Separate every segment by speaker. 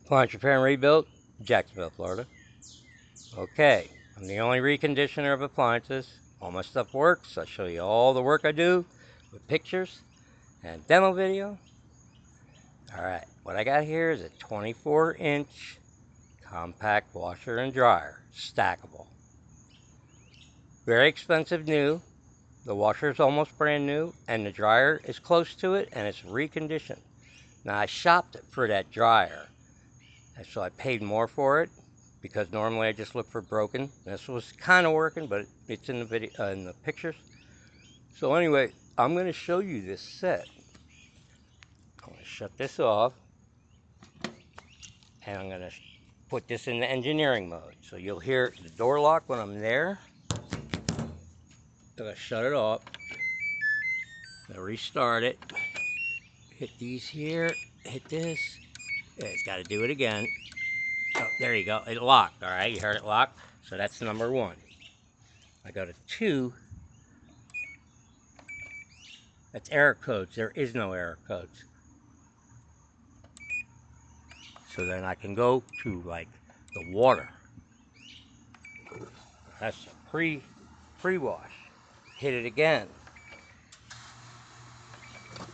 Speaker 1: Appliance repair and rebuild, Jacksonville, Florida. Okay, I'm the only reconditioner of appliances. All my stuff works. I'll show you all the work I do with pictures and demo video. Alright, what I got here is a 24-inch compact washer and dryer, stackable. Very expensive new. The washer is almost brand new, and the dryer is close to it, and it's reconditioned. Now I shopped it for that dryer, and so I paid more for it because normally I just look for broken. This was kind of working, but it's in the video, in the pictures. So anyway, I'm going to show you this set. I'm going to shut this off, and I'm going to put this in the engineering mode. So you'll hear the door lock when I'm there. So I shut it off. I restart it. Hit these here. Hit this. It's got to do it again. Oh, there you go. It locked. All right, you heard it lock. So that's number one. I go to 2. That's error codes. There is no error codes. So then I can go to like the water. That's a pre-wash. Hit it again.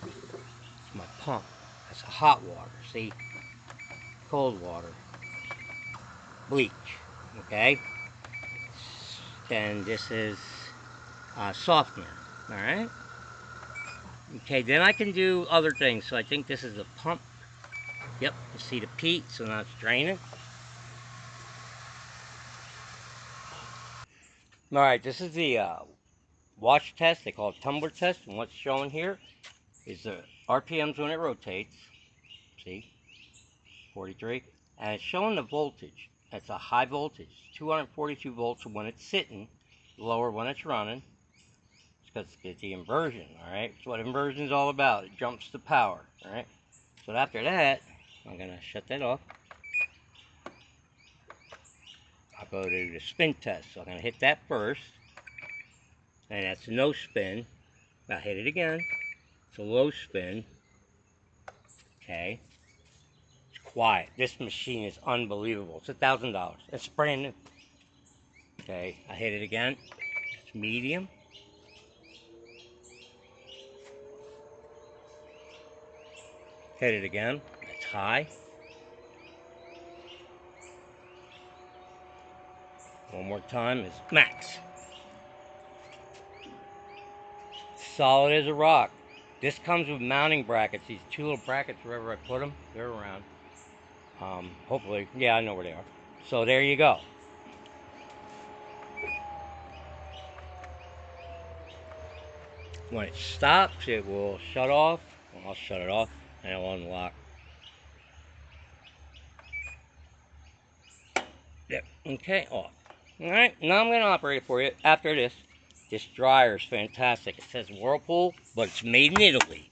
Speaker 1: It's my pump. That's a hot water. See? Cold water. Bleach. Okay? And this is softener. Alright? Okay, then I can do other things. So I think this is a pump. Yep, you see the peat, so now it's draining. Alright, this is the wash test. They call it tumbler test. And what's shown here is the RPMs when it rotates. See? 43. And it's showing the voltage. It's a high voltage. 242 volts when it's sitting. Lower when it's running. It's because it's the inversion. Alright? It's what inversion is all about. It jumps the power. Alright? So after that, I'm going to shut that off. I'll go to the spin test. So I'm going to hit that first. And that's a no spin. I'll hit it again. It's a low spin. Okay. It's quiet. This machine is unbelievable. It's $1,000. It's brand new. Okay. I hit it again. It's medium. Hit it again. It's high. One more time is max. Solid as a rock. This comes with mounting brackets. These 2 little brackets, wherever I put them, they're around. Hopefully, yeah, I know where they are. So there you go. When it stops, it will shut off. Well, I'll shut it off and it'll unlock. Yep. Okay, off. Alright, now I'm going to operate it for you after this. This dryer is fantastic. It says whirlpool, but it's made in Italy.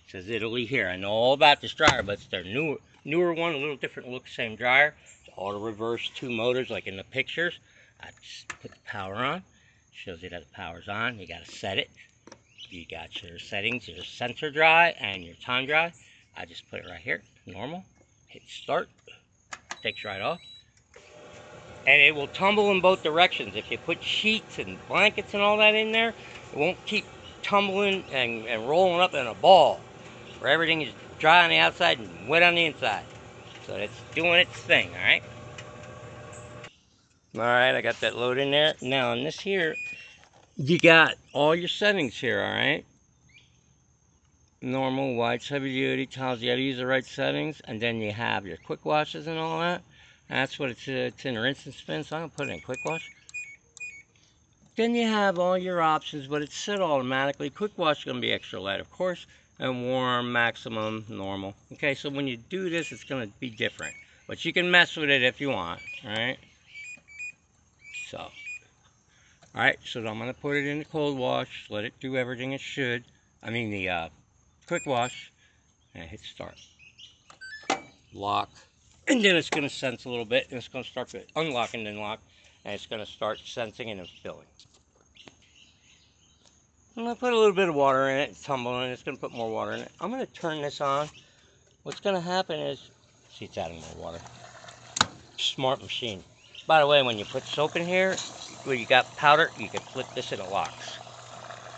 Speaker 1: It says Italy here. I know all about this dryer, but it's their newer one, a little different look, same dryer. It's auto reverse 2 motors like in the pictures. I just put the power on. Shows you that the power's on. You got to set it. You got your settings, your sensor dry and your time dry. I just put it right here, normal. Hit start. Takes right off. And it will tumble in both directions. If you put sheets and blankets and all that in there, it won't keep tumbling and rolling up in a ball where everything is dry on the outside and wet on the inside. So it's doing its thing, alright? Alright, I got that load in there. Now on this here, you got all your settings here, alright? Normal, whites, heavy duty, tells you how to use the right settings, and then you have your quick washes and all that. That's what it's in rinse and spin, so I'm going to put it in quick wash. Then you have all your options, but it's set automatically. Quick wash is going to be extra light, of course, and warm, maximum, normal. Okay, so when you do this, it's going to be different. But you can mess with it if you want, alright? So, alright, so I'm going to put it in the cold wash, let it do everything it should. I mean the quick wash, and hit start. Lock. And then it's going to sense a little bit, and it's going to start to unlock and then lock, and it's going to start sensing and filling. I'm going to put a little bit of water in it, it's tumbling, it's going to put more water in it. I'm going to turn this on. What's going to happen is See, it's adding more water. Smart machine. By the way, when you put soap in here, where you got powder, you can flip this and it locks.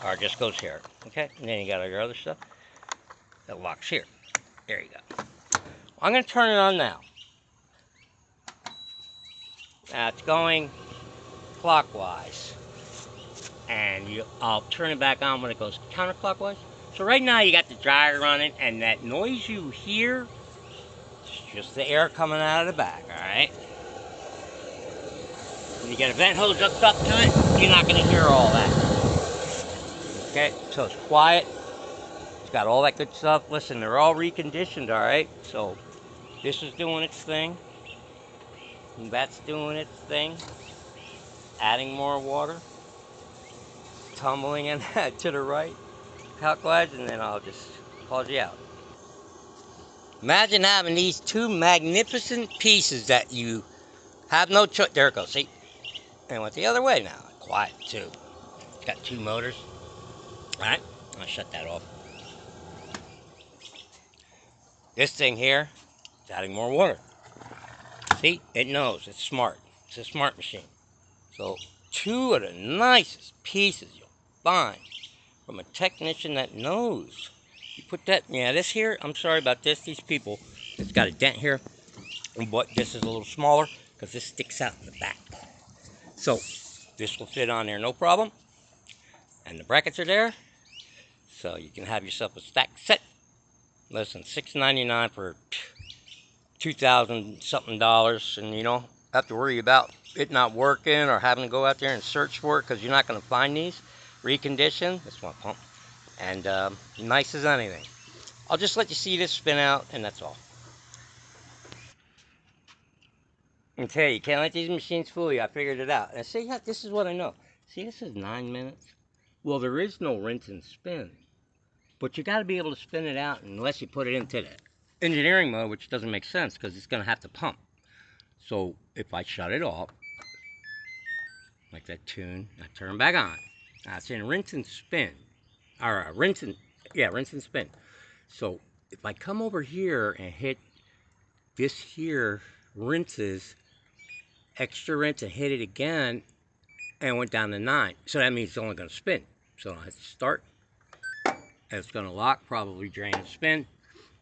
Speaker 1: Or it just goes here. Okay? And then you got all your other stuff. It locks here. There you go. I'm going to turn it on now. Now it's going clockwise. And I'll turn it back on when it goes counterclockwise. So right now you got the dryer running, and that noise you hear is just the air coming out of the back, alright? When you get a vent hose hooked up to it, you're not going to hear all that. Okay, so it's quiet. It's got all that good stuff. Listen, they're all reconditioned, alright? So this is doing its thing. And that's doing its thing. Adding more water. Tumbling in to the right. Clockwise, and then I'll just pause you out. Imagine having these two magnificent pieces that you have no choice. There it goes, see? And went the other way now. Quiet, too. It's got two motors. Alright, I'll shut that off. This thing here is adding more water. See? It knows. It's smart. It's a smart machine. So, two of the nicest pieces you'll find from a technician that knows. You put that, yeah, this here, I'm sorry about this. These people, it's got a dent here. But this is a little smaller because this sticks out in the back. So this will fit on there no problem. And the brackets are there. So you can have yourself a stack set. Listen, $6.99 for 2,000 something dollars, and you don't have to worry about it not working or having to go out there and search for it because you're not going to find these. Reconditioned. This one pump. And nice as anything. I'll just let you see this spin out, and that's all. Okay, you can't let these machines fool you. I figured it out. And see, this is what I know. See, this is 9 minutes. Well, there is no rinse and spin. But you got to be able to spin it out unless you put it into the engineering mode, which doesn't make sense because it's going to have to pump. So if I shut it off, like that tune, I turn it back on. Now it's in rinse and spin. Or rinse and spin. So if I come over here and hit this here, rinses, extra rinse, and hit it again, and went down to 9. So that means it's only going to spin. So I have to start. And it's going to lock, probably drain and spin.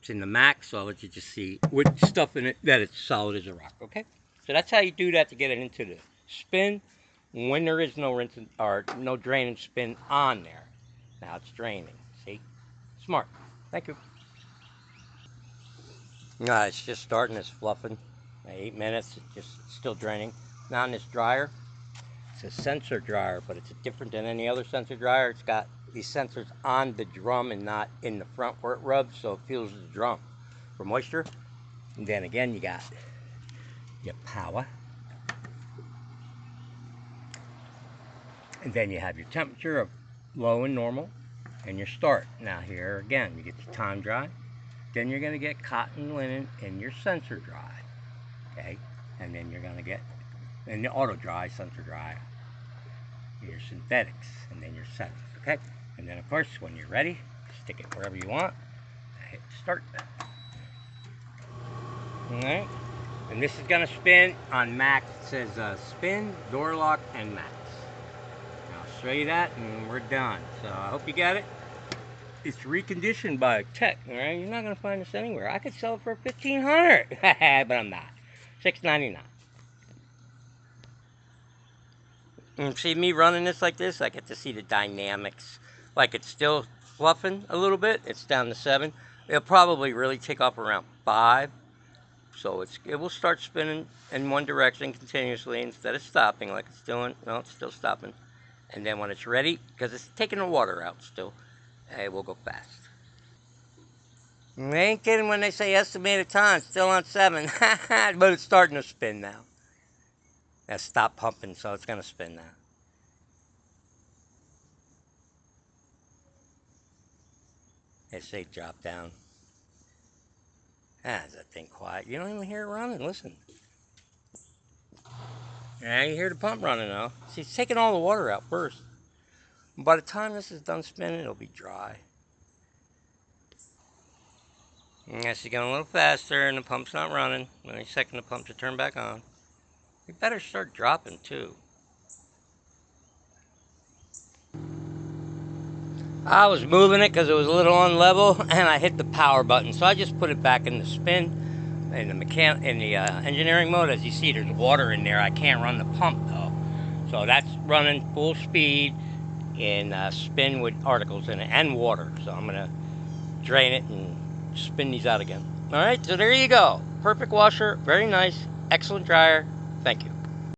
Speaker 1: It's in the max, so I'll let you just see with stuff in it that it's solid as a rock, okay? So that's how you do that to get it into the spin when there is no rinse or no drain and spin on there. Now it's draining, see? Smart. Thank you. No, it's just starting, it's fluffing. 8 minutes, it's just still draining. Now on this dryer, it's a sensor dryer, but it's different than any other sensor dryer. It's got these sensors on the drum and not in the front where it rubs, so it feels the drum for moisture. And then again, you got your power. And then you have your temperature of low and normal, and your start. Now here again, you get your time dry. Then you're going to get cotton linen in your sensor dry. Okay? And then you're going to get in the auto dry, sensor dry, your synthetics, and then your settings, okay? And then, of course, when you're ready, stick it wherever you want. Hit start. All right. And this is going to spin on max. It says spin, door lock, and max. Now, I'll show you that, and we're done. So I hope you got it. It's reconditioned by Tech, all right? You're not going to find this anywhere. I could sell it for $1,500, but I'm not. $6.99. And see me running this like this, I get to see the dynamics. Like it's still fluffing a little bit. It's down to 7. It'll probably really take off around 5. So it will start spinning in one direction continuously instead of stopping like it's doing. No, it's still stopping. And then when it's ready, because it's taking the water out still, it will go fast. They ain't kidding when they say estimated time. It's still on 7. But it's starting to spin now. Now stop pumping, so it's going to spin now. They say drop down. Ah, is that thing quiet? You don't even hear it running. Listen. Yeah, you hear the pump running now. See, it's taking all the water out first. By the time this is done spinning, it'll be dry. Yes, you're going a little faster and the pump's not running. Any second the pump to turn back on. You better start dropping too. I was moving it because it was a little unlevel and I hit the power button. So I just put it back in the spin. In the engineering mode. As you see, there's water in there. I can't run the pump though. So that's running full speed in spin with articles in it and water. So I'm going to drain it and spin these out again. All right, so there you go. Perfect washer, very nice, excellent dryer. Thank you.